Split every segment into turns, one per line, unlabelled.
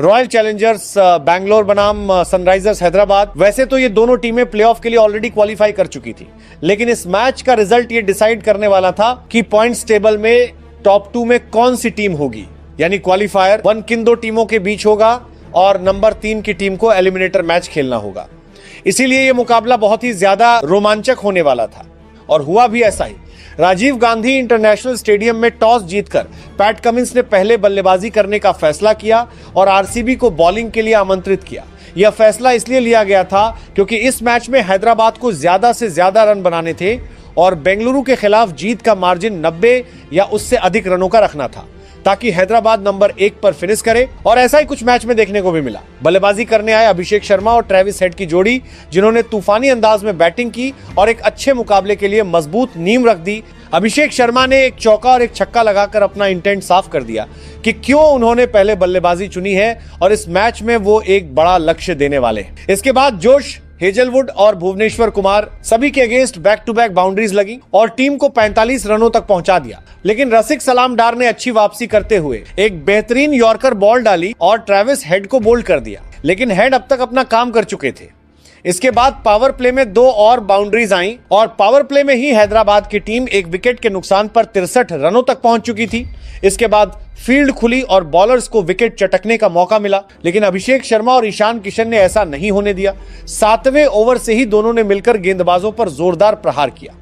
Royal Challengers Bangalore बनाम Sunrisers Hyderabad. वैसे तो ये दोनों टीमें प्लेऑफ के लिए ऑलरेडी क्वालिफाई कर चुकी थी, लेकिन इस मैच का रिजल्ट ये डिसाइड करने वाला था कि पॉइंट्स टेबल में टॉप 2 में कौन सी टीम होगी। यानी क्वालिफायर 1 किन दो टीमों के बीच होगा और नंबर 3 की टीम को एलिमिनेटर मैच खेलना होगा। इसीलिए यह मुकाबला बहुत ही ज्यादा रोमांचक होने वाला था और हुआ भी ऐसा ही। राजीव गांधी इंटरनेशनल स्टेडियम में टॉस जीतकर पैट कमिंस ने पहले बल्लेबाजी करने का फैसला किया और आरसीबी को बॉलिंग के लिए आमंत्रित किया। यह फैसला इसलिए लिया गया था क्योंकि इस मैच में हैदराबाद को ज्यादा से ज्यादा रन बनाने थे और बेंगलुरु के खिलाफ जीत का मार्जिन 90 या उससे अधिक रनों का रखना था, ताकि हैदराबाद नंबर 1 पर फिनिश करे। और ऐसा ही कुछ मैच में देखने को भी मिला। बल्लेबाजी करने आए अभिषेक शर्मा और ट्रेविस हेड की जोड़ी, जिन्होंने तूफानी अंदाज में बैटिंग की और एक अच्छे मुकाबले के लिए मजबूत नींव रख दी। अभिषेक शर्मा ने एक चौका और एक छक्का लगाकर अपना इंटेंट साफ कर दिया कि क्यों उन्होंने पहले बल्लेबाजी चुनी है और इस मैच में वो एक बड़ा लक्ष्य देने वाले हैं। इसके बाद जोश हेजलवुड और भुवनेश्वर कुमार सभी के against back to back boundaries लगी और टीम को 45 रनों तक पहुंचा दिया। लेकिन रसिक सलाम डार ने अच्छी वापसी करते हुए एक बेहतरीन यॉर्कर बॉल डाली और ट्रेविस हेड को बोल्ड कर दिया, लेकिन हेड अब तक अपना काम कर चुके थे। इसके बाद पावर प्ले में 2 और बाउंड्रीज आईं और पावर प्ले में ही हैदराबाद की टीम एक विकेट के नुकसान पर 63 रनों तक पहुंच चुकी थी। इसके बाद फील्ड खुली और बॉलर्स को विकेट चटकने का मौका मिला, लेकिन अभिषेक शर्मा और ईशान किशन ने ऐसा नहीं होने दिया। 7वें ओवर से ही दोनों ने मिलकर गेंदबाजों पर जोरदार प्रहार किया।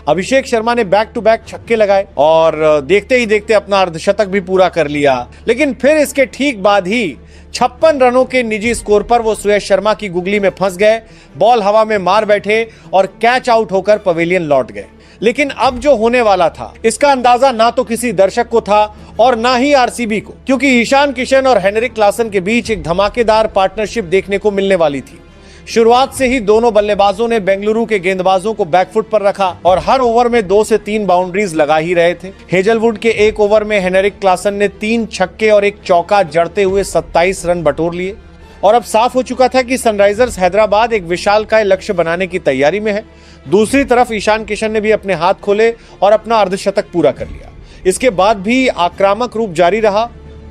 अभिषेक शर्मा ने बैक टू बैक छक्के लगाए और देखते ही देखते अपना अर्धशतक भी पूरा कर लिया। लेकिन फिर इसके ठीक बाद ही 56 रनों के निजी स्कोर पर वो सुयश शर्मा की गुगली में फंस गए, बॉल हवा में मार बैठे और कैच आउट होकर पवेलियन लौट गए। लेकिन अब जो होने वाला था इसका अंदाजा ना तो किसी दर्शक को था और ना ही आरसीबी को, क्योंकि ईशान किशन और हेनरिक क्लासन के बीच एक धमाकेदार पार्टनरशिप देखने को मिलने वाली थी। शुरुआत से ही दोनों बल्लेबाजों ने बेंगलुरु के गेंदबाजों को बैकफुट पर रखा और हर ओवर में 2 से 3 बाउंड्रीज लगा ही रहे थे। हेजलवुड के एक ओवर में हेनरिक क्लासन ने 3 छक्के और एक चौका जड़ते हुए 27 रन बटोर लिए और अब साफ हो चुका था कि सनराइजर्स हैदराबाद एक विशालकाय लक्ष्य बनाने की तैयारी में है। दूसरी तरफ ईशान किशन ने भी अपने हाथ खोले और अपना अर्धशतक पूरा कर लिया। इसके बाद भी आक्रामक रूप जारी रहा।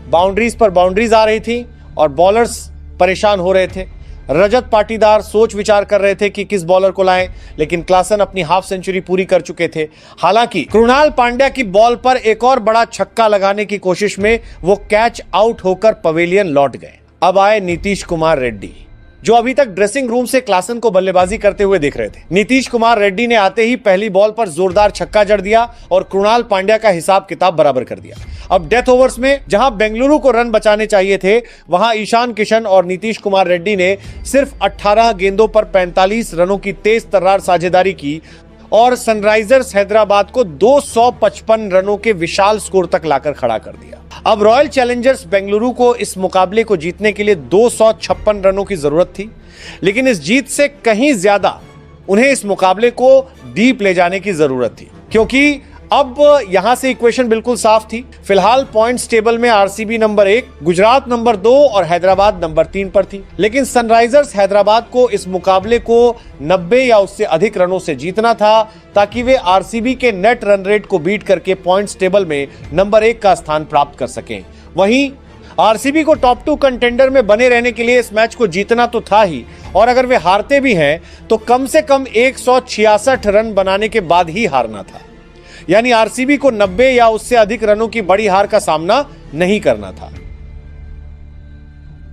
बाउंड्रीज पर बाउंड्रीज आ रही थी और बॉलर्स परेशान हो रहे थे। रजत पाटीदार सोच विचार कर रहे थे कि किस बॉलर को लाएं, लेकिन क्लासन अपनी हाफ सेंचुरी पूरी कर चुके थे। हालांकि कृणाल पांड्या की बॉल पर एक और बड़ा छक्का लगाने की कोशिश में वो कैच आउट होकर पवेलियन लौट गए। अब आए नीतीश कुमार रेड्डी, जो अभी तक ड्रेसिंग रूम से क्लासन को बल्लेबाजी करते हुए दिख रहे थे। नीतीश कुमार रेड्डी ने आते ही पहली बॉल पर जोरदार छक्का जड़ दिया और कृणाल पांड्या का हिसाब किताब बराबर कर दिया। अब डेथ ओवर्स में जहां बेंगलुरु को रन बचाने चाहिए थे, वहां ईशान किशन और नीतीश कुमार रेड्डी ने सिर्फ 18 गेंदों पर 45 रनों की तेज तर्रार साझेदारी की और सनराइजर्स हैदराबाद को 255 रनों के विशाल स्कोर तक लाकर खड़ा कर दिया। अब रॉयल चैलेंजर्स बेंगलुरु को इस मुकाबले को जीतने के लिए 256 रनों की जरूरत थी, लेकिन इस जीत से कहीं ज्यादा उन्हें इस मुकाबले को डीप ले जाने की जरूरत थी, क्योंकि अब यहां से इक्वेशन बिल्कुल साफ थी। फिलहाल पॉइंट्स टेबल में आरसीबी नंबर 1, गुजरात नंबर 2 और हैदराबाद नंबर 3 पर थी। लेकिन सनराइजर्स हैदराबाद को इस मुकाबले को 90 या उससे अधिक रनों से जीतना था, ताकि वे आरसीबी के नेट रन रेट को बीट करके पॉइंट्स टेबल में नंबर 1 का स्थान प्राप्त कर सकें। वहीं आरसीबी को टॉप 2 कंटेंडर में बने रहने के लिए इस मैच को जीतना तो था ही, और अगर वे हारते भी हैं तो कम से कम 166 रन बनाने के बाद ही हारना था। यानी आरसीबी को 90 या उससे अधिक रनों की बड़ी हार का सामना नहीं करना था।